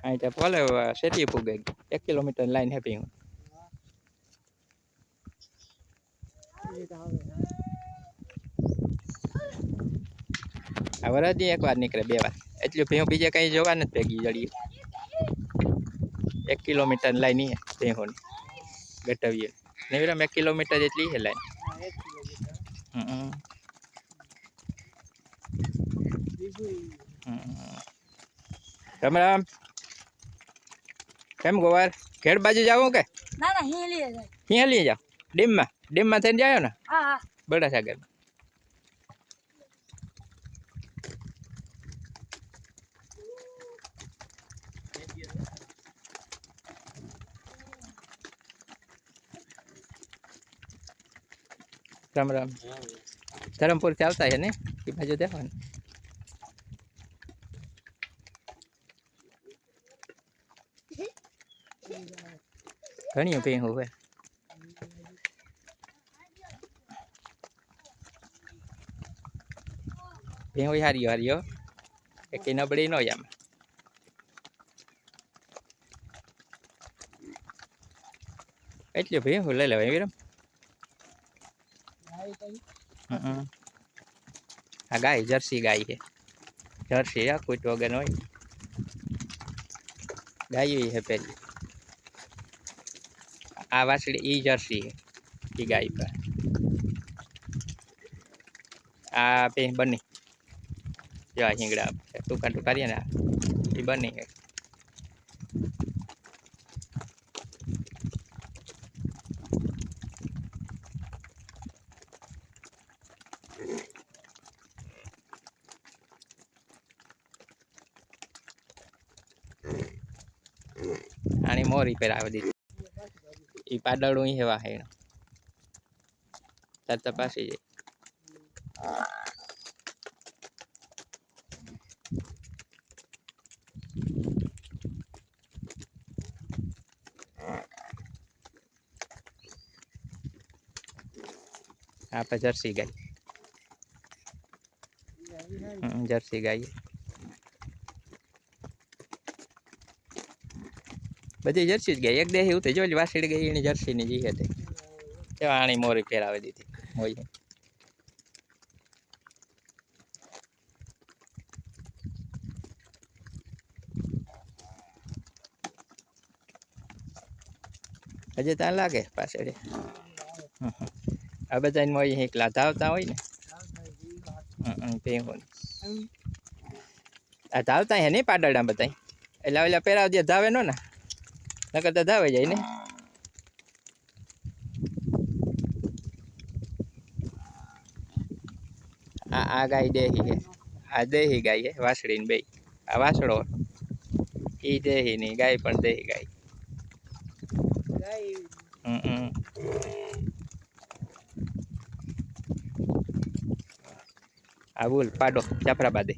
અહીં તો ભલે સેટી પૂગે 1 કિલોમીટર લાઈન હે ભેહું આ વરદી એક વાર નીકળે 2 વાર એટલું ભેહું બીજે કઈ જોવા નથી ભેગી જડી 1 કિલોમીટર લાઈન હે ભેહું ગટવીએ નેવરામ 1 કિલોમીટર જેટલી હે લાઈન રામ રામ કેમ ગોવાર ખેડ બાજુ જાવું કે ના ના હિલી જાય હિલી જાવ ડેમમાં થઈને જાયો ને હા હા બડા સાગર રામ રામ ધરમપુર થી આવતા છે ને એ બાજુ દેવાનું ઘણી ભેહું હોય ભેહું હારી હારી એક નબળી નો આમ એટલે ભેહું લઈ લેવાય વિરમ આ ગાય જર્સી ગાય છે જર્સી કોઈ વગર હોય ગાય છે પેલી આ વાસળી ઈ જર્સી છે ઈ ગાય પર આ બે બની જો હિંગડા ટૂંકા ટૂંકા રહ્યા ને એ બની છે આની મોરી પર આવી દીધી એ પાડળું હેવા હે તાર તપાસી જાય આપણે જર્સી ગાય જર્સી ગાય બધી જર્સી જ ગાય એક દેહી ઉતે જો વાસળી ગઈ એની જર્સી ની જી હતી એવા આણી મોરી ફેરાવી દીધી મોઈ હજી ત્યાં લાગે પાછળ આ બધા મોઈ એકલા ધાવતા હોય ને ભેહું આ ધાવતા હે નહીં પાડડા બધા એટલે ઓલા પહેરાવ દે ધાવે નો ને નકર તો ધાવે જાય ને આ ગાય દેહી હે આ દેહી ગાય હે વાસળી ને બે આ વાસળો ઈ દેહી ની ગાય પણ દેહી ગાય આ બોલ પાડો જાફરાબાદે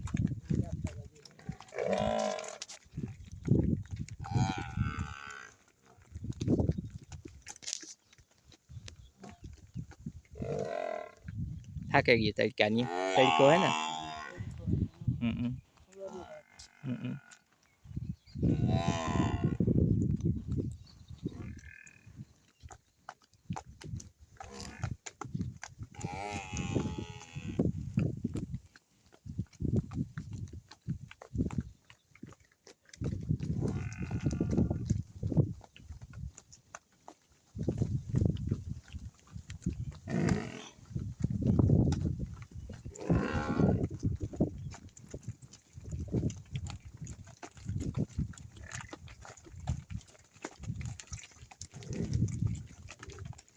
થાકે ગઈ તડકાની તડકો હે ને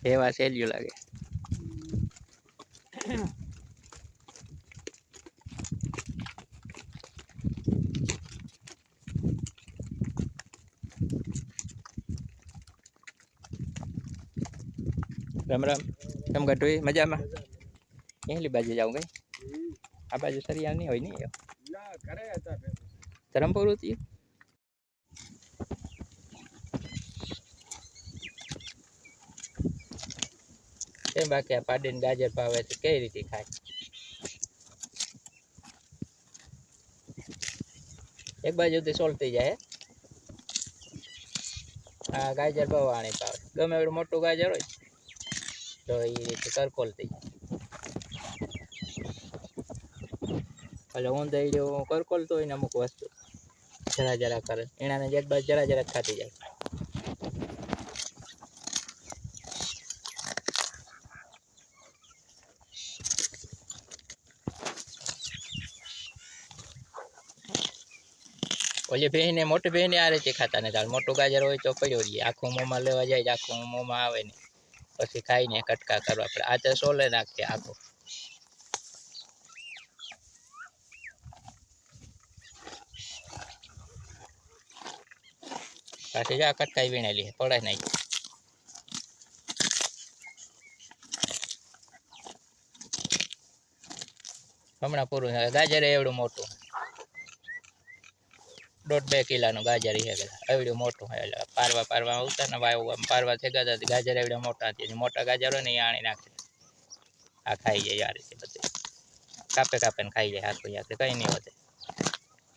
એવા સહેલ્યું લાગે રામ રામ કેમ ગટુઈ મજામાં એલી બાજુ જાઉં ગઈ આ બાજુ સરિયા નહીં હોય નહીં ધરમપુર હતી કેમ બાકી આ પાડીને ગાજર ભાવે તો કઈ રીતે ખાય એક બાજુથી સોલ્વ થઈ જાય આ ગાજર બહુ આણી પાવે, ગમે એવડું મોટું ગાજર હોય તો એ રીતે કરકોલ થઈ જાય. એટલે ઊંધૈયું કરકોલ તો હોય ને અમુક વસ્તુ જરા જરા કરે, એનાને એક બાજુ જરા જરા ખાતી જાય. ઓલી ભેંને મોટી ભેંને આ રીતે ખાતા નથી. મોટું ગાજર હોય તો પડ્યો રહીએ, આખું મોંમાં લેવા જાય આખું મોંમાં આવે ને પછી ખાઈને કટકા કરવા પડે. આ તો સોલે નાખીએ આખું. પાછી જા કટકાઈ વીણેલી પડે નહીં. હમણાં પૂરું ગાજર એવડું મોટું 1.5-2 કિલોનું ગાજર છે. એવડું મોટું એટલે પારવા ઉતર ને પારવા થયા હતા ગાજર એવડા મોટા હતી. મોટા ગાજર હોય ને એ આણી નાખે. આ ખાઈ જાય આ રીતે બધું કાપે કાપે ને ખાઈ જાય આખું. યાર કંઈ નહીં વધે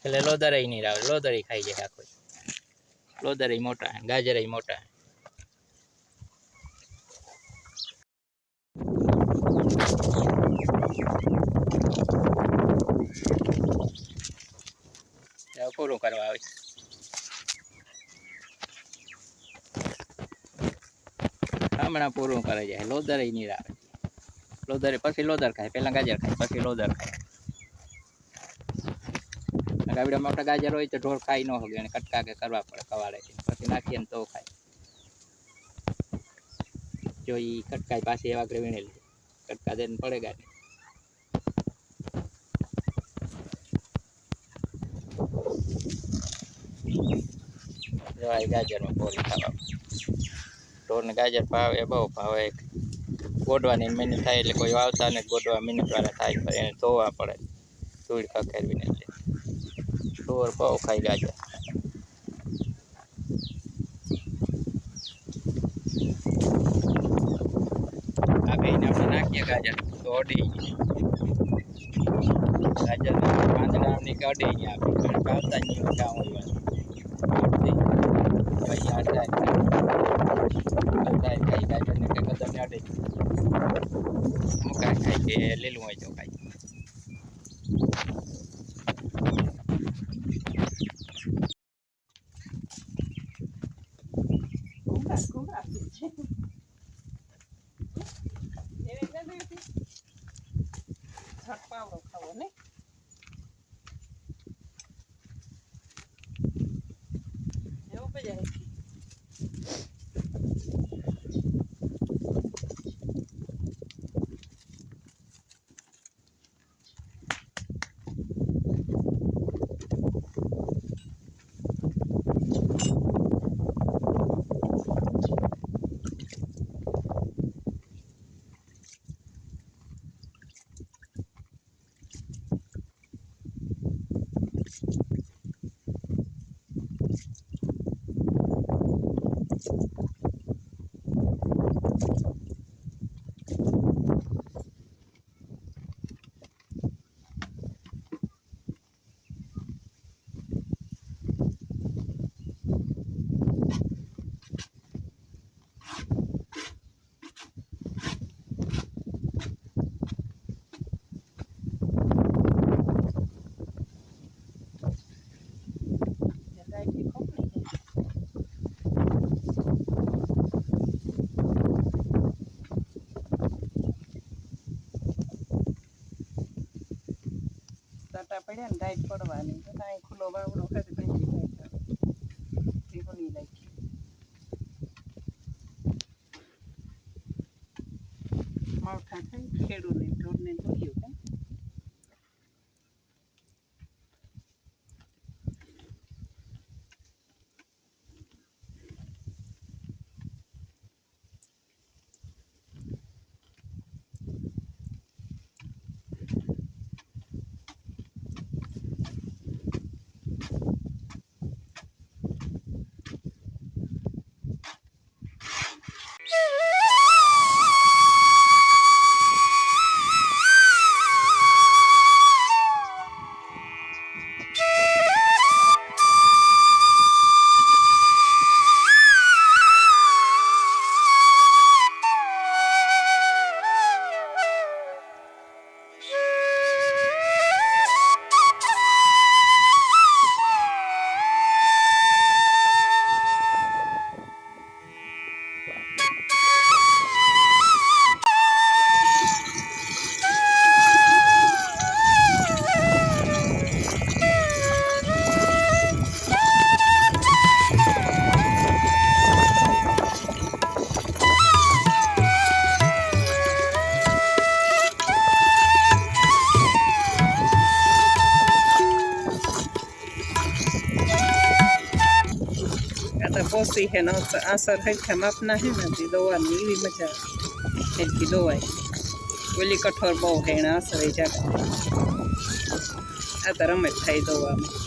એટલે લોદરે નહીં આવે, લોદરી ખાઈ જાય આખું. લોદરે મોટા ગાજર મોટા. પૂરું કરવા આવે હમણાં પૂરું કરે જાય. લોદર નહીં આવે, લોદર પછી લોદર ખાય, પહેલા ગાજર ખાય પછી લોદર ખાય. ગાવડા મોટા ગાજર હોય તો ઢોર ખાઈ ન હોય એને કટકા કે કરવા પડે કવાડે પછી નાખીએ ને તો ખાય. જો એ કટકાય પાછી એવા આગળ વીણેલી કટકા દઈને પડે ગાડી. ગાજરમાં પોરી ખાવા ઢોરને ગાજર ભાવે બહુ ભાવે. ગોડવાની મહેનત થાય એટલે કોઈ વાવતા ને ગોડવા મહેનતવાળા થાય પણ એને ધોવા પડે ધૂળ ખખેરવીને. એટલે ઢોર બહુ ખાઈ ગાજર. આ બેને આપણે નાખીએ ગાજર તો અડી ગાજર પાંદડાની કે અડી ગયા આપણે ભાવતા જ નહીં કામ હોય ખાઈ ગાજર ને કે કદરને અડે મુકા ખાય કે લીલું હોય તો ખાય. પાવડો ખાવો ને એવું જાય. પડ્યા ને ટાઈટ પડવાની કાંઈ ખુલ્લો બાવડો કરી ભીગોની નાખી માવઠા થાય ખેડૂને ઢોરને ધોયું કાંઈ બધા પોસી હે ને આસર હરખા માપના હે ને તે દવાની એવી મજા આવે એટલી દવાય ઓલી કઠોર બહુ હે એને આસરે જાગા આ તો રમત થાય દવામાં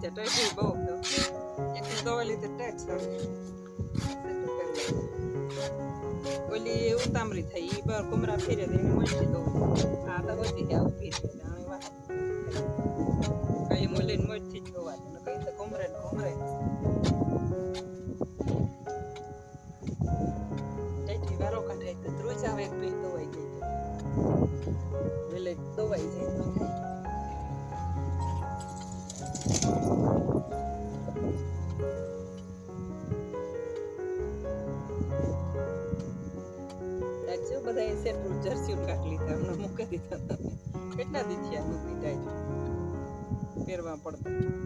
ટેટી બહુ એક દોલી તો ટેક્સ ઓલી ઉતામરી થઈ ઈ બાર કુમરા ફેરે એને મોટી દો આ તો બધી કે ઉભી છે જાણે વાત કઈ મોલીન મોટી જ હોવા ને કઈ તો કુમરે ટેટી વારો કાઢે તો રોજ આવે એક પી દવાઈ જાય વેલે દવાઈ જાય તો બધા સેટ જર્સી કાઢ લીધા હમણાં મૂકી દીધા કેટલા દી થયા મૂકી જાય પહેરવા પડતા